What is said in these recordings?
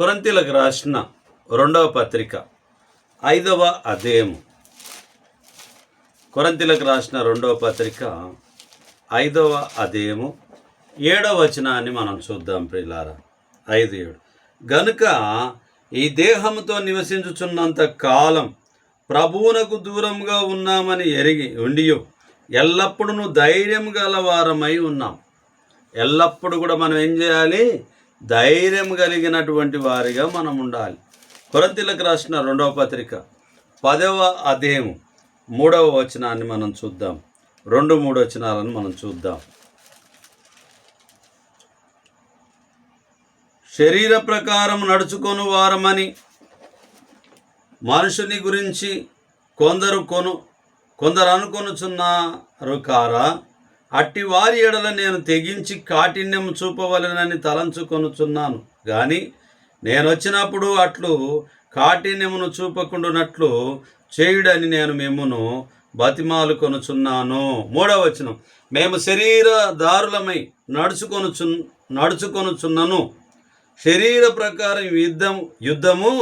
కొరింథీయులకు రాసిన 2వ పత్రిక 5వ అధ్యాయము. కొరింథీయులకు రాసిన 2వ పత్రిక 5వ అధ్యాయము 7వ వచనాన్ని మనం చూద్దాం ప్రియులారా. 5:7 గనుక ఈ దేహముతో నివసించుచున్నంత కాలం ప్రభువునకు దూరంగా ఉన్నామని ఎరిగి ఉండియు ఎల్లప్పుడూ ధైర్యం గలవారమై ఉన్నాం. ఎల్లప్పుడు కూడా మనం ఏం చేయాలి? ధైర్యం కలిగినటువంటి వారిగా మనం ఉండాలి. కొరింథీయులకు రాసిన 2వ పత్రిక 10వ అధ్యాయము 3వ వచనాన్ని మనం చూద్దాం. 2-3 వచనాలను మనం చూద్దాం. శరీర ప్రకారం నడుచుకొను వారమని మనుషుని గురించి కొందరు అనుకొనుచున్నారు కారా? అట్టి వారి ఎడల నేను తెగించి కాఠిన్యం చూపవలెనని తలంచుకొనుచున్నాను గాని నేను వచ్చినప్పుడు అట్లు కాఠిన్యమును చూపకుండానట్లు చేయుడని నేను మిమ్మును బతిమాలుకొనుచున్నాను. 3వ వచనం, మేము శరీరదారులమై నడుచుకొనుచున్నను, శరీర ప్రకారం యుద్ధము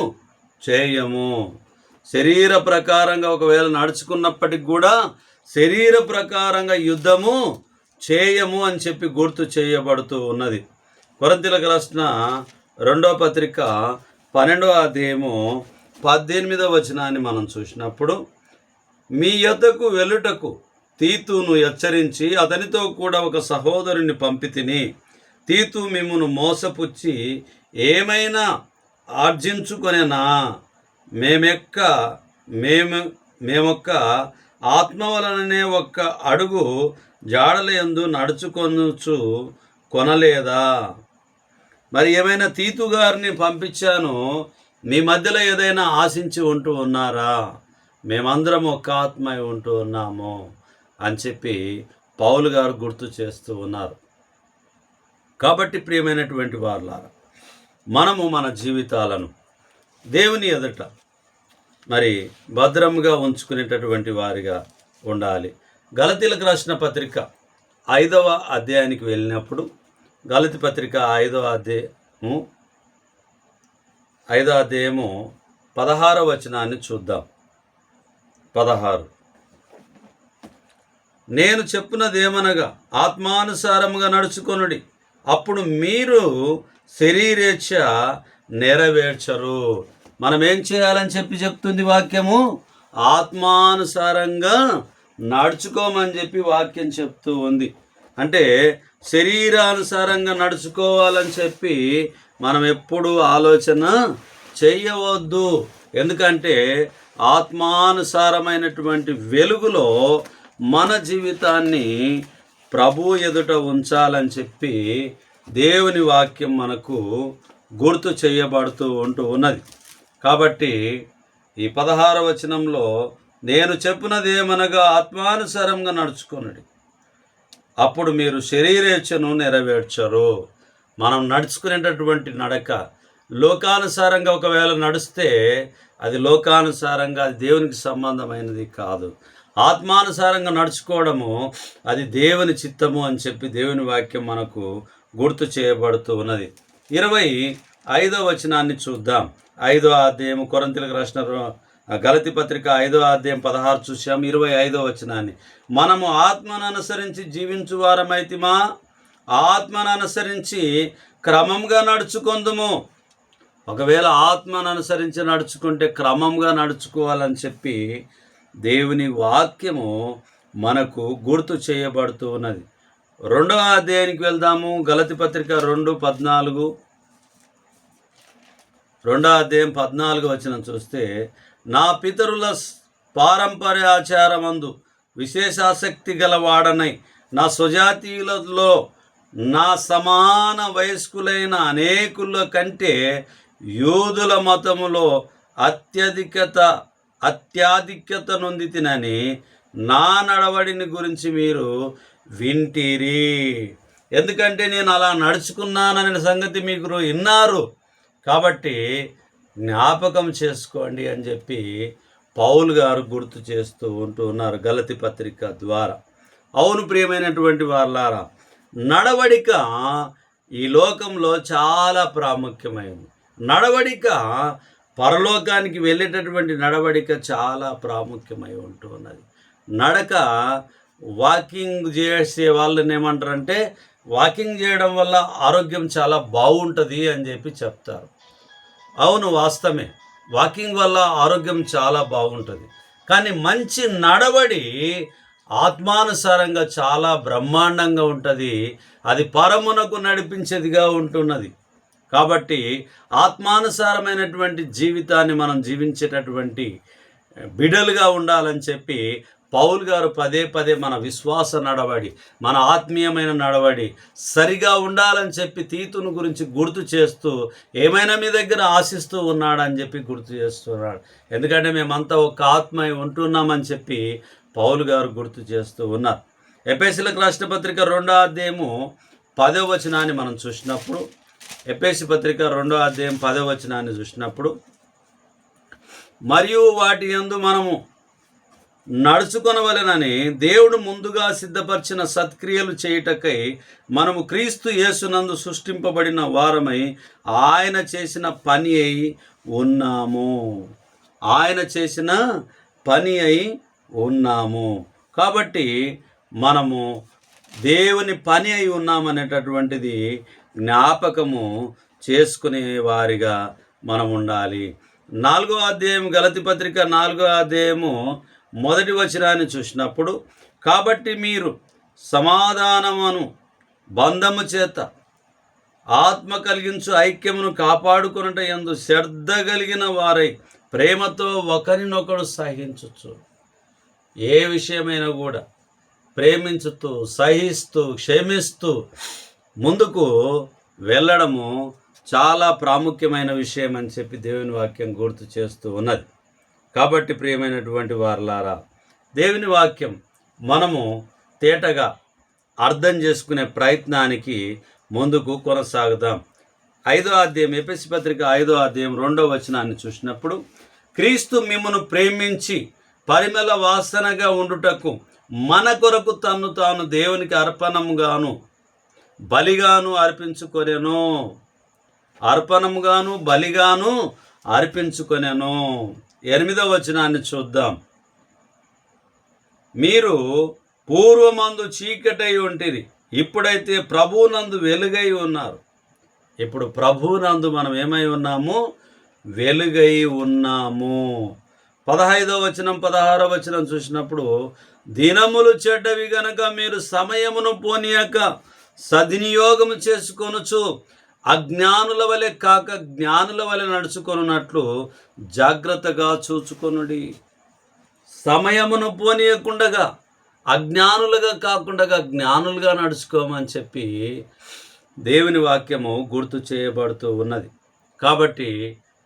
చేయము. శరీర ప్రకారంగా ఒకవేళ నడుచుకున్నప్పటికి కూడా శరీర ప్రకారంగా యుద్ధము చేయము అని చెప్పి గుర్తు చేయబడుతూ ఉన్నది. కొరింథీయులకు రాసిన 2వ పత్రిక 12వ అధ్యాయము 18వ వచనాన్ని మనం చూసినప్పుడు, మీ యొద్దకు వెళ్ళుటకు తీతును హెచ్చరించి అతనితో కూడా ఒక సహోదరుని పంపితిని. తీతు మిమ్మును మోసపుచ్చి ఏమైనా ఆర్జించుకొనేనా? మేమొక్క ఆత్మ వలననే ఒక్క అడుగు జాడలయందు నడుచుకొనుచు కొనలేదా? మరి ఏమైనా తీతు గారిని పంపించాను, మీ మధ్యలో ఏదైనా ఆశించి ఉంటూ ఉన్నారా? మేమందరం ఒక్క ఆత్మ ఉంటూ ఉన్నాము అని చెప్పి పౌలు గారు గుర్తు చేస్తూ ఉన్నారు. కాబట్టి ప్రియమైనటువంటి వారులారా, మనము మన జీవితాలను దేవుని ఎదుట మరి భద్రంగా ఉంచుకునేటటువంటి వారిగా ఉండాలి. గలతీలకు రాసిన పత్రిక 5వ అధ్యాయానికి వెళ్ళినప్పుడు, గలతీ పత్రిక 5వ అధ్యాయము 16వ వచనాన్ని చూద్దాం. 16 నేను చెప్పున్నదేమనగా ఆత్మానుసారముగా నడుచుకొనుడి, అప్పుడు మీరు శరీరేచ్ఛ నెరవేర్చరు. మనం ఏం చేయాలని చెప్తుంది వాక్యము? ఆత్మానుసారంగా నడుచుకోమని చెప్పి వాక్యం చెప్తూ ఉంది. అంటే శరీరానుసారంగా నడుచుకోవాలని చెప్పి మనం ఎప్పుడూ ఆలోచన చేయవద్దు. ఎందుకంటే ఆత్మానుసారమైనటువంటి వెలుగులో మన జీవితాన్ని ప్రభు ఎదుట ఉంచాలని చెప్పి దేవుని వాక్యం మనకు గుర్తు చేయబడుతూ ఉంటూ ఉన్నది. కాబట్టి ఈ 16వ వచనంలో నేను చెప్పినది ఏమనగా ఆత్మానుసారంగా నడుచుకొనుడి, అప్పుడు మీరు శరీరేచ్ఛను నెరవేర్చరు. మనం నడుచుకునేటటువంటి నడక లోకానుసారంగా ఒకవేళ నడిస్తే అది లోకానుసారంగా, అది దేవునికి సంబంధమైనది కాదు. ఆత్మానుసారంగా నడుచుకోవడము అది దేవుని చిత్తము అని చెప్పి దేవుని వాక్యం మనకు గుర్తు చేయబడుతూ ఉన్నది. 25వ వచనాన్ని చూద్దాం. 5వ అధ్యాయం కొరింథీయులకు రాసిన గలతీ పత్రిక 5వ అధ్యాయం 16 చూసాం. 25వ వచనాన్ని, మనము ఆత్మను అనుసరించి జీవించు వారమైతిమా, ఆత్మను అనుసరించి క్రమంగా నడుచుకొందుము. ఒకవేళ ఆత్మను అనుసరించి నడుచుకుంటే క్రమంగా నడుచుకోవాలని చెప్పి దేవుని వాక్యము మనకు గుర్తు చేయబడుతూ ఉన్నది. 2వ అధ్యాయానికి వెళ్దాము. గలతీ పత్రిక 2:14, 2వ అధ్యాయం 14 వచనం చూస్తే, నా పితరుల పారంపర్యాచారమందు విశేషాసక్తి గల వాడనై నా స్వజాతీయులలో నా సమాన వయస్కులైన అనేకుల కంటే యూదుల మతములో అత్యాధిక్యత నొందితినని నా నడవడిని గురించి మీరు వింటిరి. ఎందుకంటే నేను అలా నడుచుకున్నాననే సంగతి మీకు విన్నారు, కాబట్టి జ్ఞాపకం చేసుకోండి అని చెప్పి పౌలు గారు గుర్తు చేస్తూ ఉంటూ ఉన్నారు గలతీ పత్రిక ద్వారా. అవును ప్రియమైనటువంటి వారులారా, నడవడిక ఈ లోకంలో చాలా ప్రాముఖ్యమైనది. నడవడిక పరలోకానికి వెళ్ళేటటువంటి నడవడిక చాలా ప్రాముఖ్యమై ఉంటున్నది. నడక వాకింగ్ చేసే వాళ్ళని ఏమంటారంటే, వాకింగ్ చేయడం వల్ల ఆరోగ్యం చాలా బాగుంటుంది అని చెప్పి చెప్తారు. అవును, వాస్తవమే. వాకింగ్ వల్ల ఆరోగ్యం చాలా బాగుంటుంది. కానీ మంచి నడవడి ఆత్మానుసారంగా చాలా బ్రహ్మాండంగా ఉంటుంది. అది పరమునకు నడిపించేదిగా ఉంటున్నది. కాబట్టి ఆత్మానుసారమైనటువంటి జీవితాన్ని మనం జీవించేటటువంటి బిడలుగా ఉండాలని చెప్పి పౌలు గారు పదే పదే మన విశ్వాస నడవడి, మన ఆత్మీయమైన నడవడి సరిగా ఉండాలని చెప్పి తీతును గురించి గుర్తు చేస్తూ, ఏమైనా మీ దగ్గర ఆశిస్తూ ఉన్నాడని చెప్పి గుర్తు చేస్తున్నాడు. ఎందుకంటే మేమంతా ఒక ఆత్మ ఉంటున్నామని చెప్పి పౌలు గారు గుర్తు చేస్తూ ఉన్నారు. ఎఫెసీయులకు రాసిన పత్రిక 2వ అధ్యాయము 10వ వచనాన్ని మనం చూసినప్పుడు, ఎఫెసీ పత్రిక 2వ అధ్యాయం 10వ వచనాన్ని చూసినప్పుడు, మరియు వాటి యందు మనము నడుచుకొనవలెనని దేవుడు ముందుగా సిద్ధపరిచిన సత్క్రియలు చేయుటకై మనము క్రీస్తు యేసునందు సృష్టింపబడిన వారమై ఆయన చేసిన పని అయి ఉన్నాము. ఆయన చేసిన పని అయి ఉన్నాము. కాబట్టి మనము దేవుని పని అయి ఉన్నామనేటటువంటిది జ్ఞాపకము చేసుకునే వారిగా మనం ఉండాలి. 4వ అధ్యాయం గలతీ పత్రిక 4వ అధ్యాయము 1వ వచనాన్ని చూసినప్పుడు, కాబట్టి మీరు సమాధానమును బంధము చేత ఆత్మ కలిగించు ఐక్యమును కాపాడుకొనుట యందు శ్రద్ధ కలిగిన వారై ప్రేమతో ఒకరినొకడు సహించుచు. ఏ విషయమైనా కూడా ప్రేమించుతూ, సహిస్తూ, క్షమిస్తూ ముందుకు వెళ్ళడము చాలా ప్రాముఖ్యమైన విషయం అని చెప్పి దేవుని వాక్యం గుర్తు చేస్తూ ఉన్నది. కాబట్టి ప్రియమైనటువంటి వారలారా, దేవుని వాక్యం మనము తేటగా అర్థం చేసుకునే ప్రయత్నానికి ముందుకు కొనసాగుదాం. 5వ అధ్యాయం, ఎఫెసీ పత్రిక 5వ అధ్యాయం 2వ వచనాన్ని చూసినప్పుడు, క్రీస్తు మిమ్మును ప్రేమించి పరిమళ వాసనగా ఉండుటకు మన కొరకు తన్ను తాను దేవునికి అర్పణముగాను బలిగాను అర్పించుకొనెను. అర్పణముగాను బలిగాను అర్పించుకొనెను. 8వ వచనాన్ని చూద్దాం. మీరు పూర్వమందు చీకటై ఉంటిరి, ఇప్పుడైతే ప్రభువునందు వెలుగై ఉన్నారు. ఇప్పుడు ప్రభువునందు మనం ఏమై ఉన్నాము? వెలుగై ఉన్నాము. 15వ వచనం 16వ వచనం చూసినప్పుడు, దినములు చెడ్డవి గనక మీరు సమయమును పోనీయక సద్వినియోగము చేసుకొనుచు అజ్ఞానుల వలె కాక జ్ఞానుల వలె నడుచుకొనున్నట్లు జాగ్రత్తగా చూచుకొనుడి. సమయమును పోనీయకుండగా, అజ్ఞానులుగా కాకుండా జ్ఞానులుగా నడుచుకోమని చెప్పి దేవుని వాక్యము గుర్తు చేయబడుతూ ఉన్నది. కాబట్టి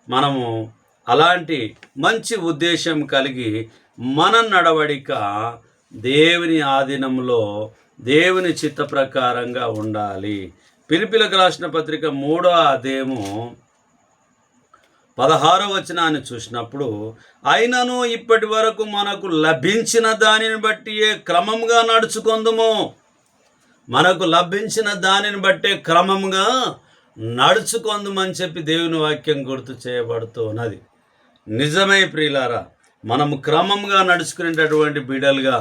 మనము అలాంటి మంచి ఉద్దేశం కలిగి మన నడవడిక దేవుని ఆధీనంలో, దేవుని చిత్త ప్రకారంగా ఉండాలి. ఫిలిప్పీయులకు రాసిన పత్రిక 3వ అధ్యాయము 16వ వచనాన్ని చూసినప్పుడు, అయినను ఇప్పటి వరకు మనకు లభించిన దానిని బట్టి క్రమంగా నడుచుకొందుము. మనకు లభించిన దానిని బట్టే క్రమంగా నడుచుకొందుమని చెప్పి దేవుని వాక్యం గుర్తు చేయబడుతూ ఉన్నది. నిజమే ప్రియులారా, మనము క్రమంగా నడుచుకునేటటువంటి బిడ్డలుగా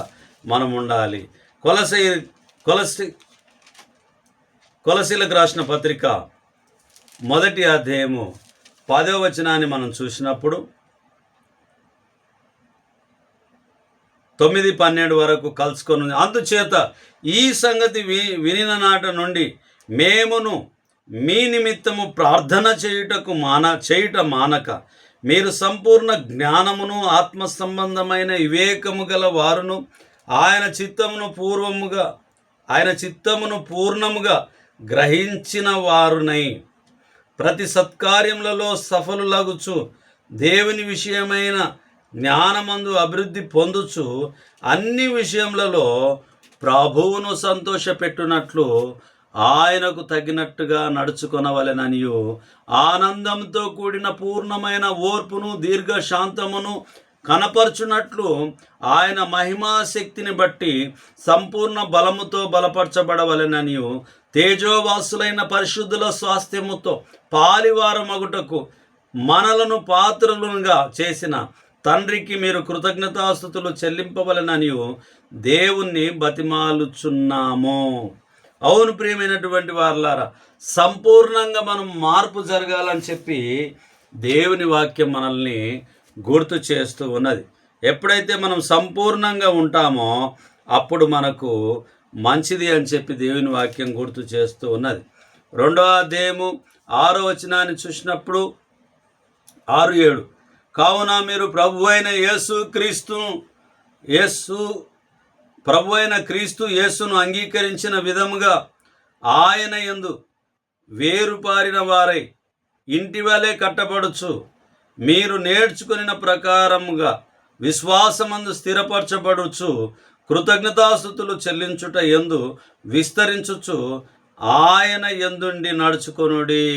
మనం ఉండాలి. కొలసీలకు రాసిన పత్రిక 1వ అధ్యాయము 10వ వచనాన్ని మనం చూసినప్పుడు 9-12 వరకు కలుసుకొని, అందుచేత ఈ సంగతి వినిన నాట నుండి మేమును మీ నిమిత్తము ప్రార్థన చేయుట మానక మీరు సంపూర్ణ జ్ఞానమును ఆత్మ సంబంధమైన వివేకము గల వారును ఆయన చిత్తమును పూర్ణముగా గ్రహించిన వారునై ప్రతి సత్కార్యములలో సఫలులగుచు దేవుని విషయమైన జ్ఞానమందు అభివృద్ధి పొందుచు అన్ని విషయములలో ప్రభువును సంతోషపెట్టునట్లు ఆయనకు తగినట్టుగా నడుచుకొనవలెననియు ఆనందంతో కూడిన పూర్ణమైన ఓర్పును దీర్ఘశాంతమును కనపరచునట్లు ఆయన మహిమాశక్తిని బట్టి సంపూర్ణ బలముతో బలపరచబడవలెననియు తేజోవాసులైన పరిశుద్ధుల స్వాస్థ్యముతో పాలివారమగుటకు మనలను పాత్రులుగా చేసిన తండ్రికి మీరు కృతజ్ఞతాస్తుతులు చెల్లింపవలెననియు దేవుణ్ణి బతిమాలుచున్నాము. అవును ప్రియమైనటువంటి వారలారా, సంపూర్ణంగా మనం మార్పు జరగాలని చెప్పి దేవుని వాక్యం మనల్ని గుర్తు చేస్తూ ఉన్నది. ఎప్పుడైతే మనం సంపూర్ణంగా ఉంటామో అప్పుడు మనకు మంచిది అని చెప్పి దేవుని వాక్యం గుర్తు చేస్తూ ఉన్నది. 2వ అధ్యాయము 6వ వచనాన్ని చూసినప్పుడు 6-7 కావున మీరు ప్రభు అయిన యేసును అంగీకరించిన విధముగా ఆయన యందు వేరుపారిన వారై ఇంటి వలె కట్టబడుచు మీరు నేర్చుకున్న ప్రకారముగా విశ్వాసమందు స్థిరపరచబడుచు కృతజ్ఞతాస్తుతులు చెల్లించుట యందు విస్తరించుచు ఆయన యందుండి నడుచుకొనుడి.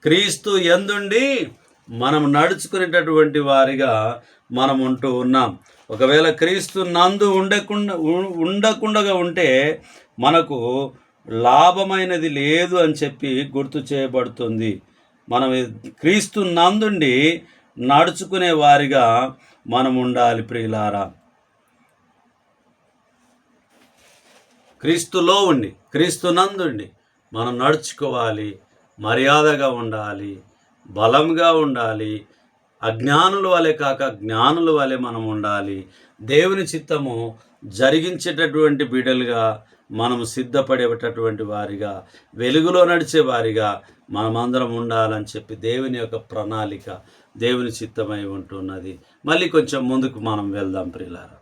క్రీస్తు యందుండి మనం నడుచుకునేటటువంటి వారిగా మనం ఉంటూ ఉన్నాం. ఒకవేళ క్రీస్తు నందు ఉండకుండా ఉంటే మనకు లాభమైనది లేదు అని చెప్పి గుర్తు చేయబడుతుంది. మనం క్రీస్తు నందుండి నడుచుకునే వారిగా మనం ఉండాలి ప్రియులారా. క్రీస్తులో ఉండి క్రీస్తు నందుండి మనం నడుచుకోవాలి, మర్యాదగా ఉండాలి, బలంగా ఉండాలి. అజ్ఞానుల వలె కాక జ్ఞానుల వలె మనం ఉండాలి. దేవుని చిత్తము జరిగించేటటువంటి బిడ్డలుగా మనము సిద్ధపడేటటువంటి వారిగా, వెలుగులో నడిచే వారిగా మనమందరం ఉండాలని చెప్పి దేవుని యొక్క ప్రణాళిక, దేవుని చిత్తమై ఉంటున్నది. మళ్ళీ కొంచెం ముందుకు మనం వెళ్దాం ప్రియులారా.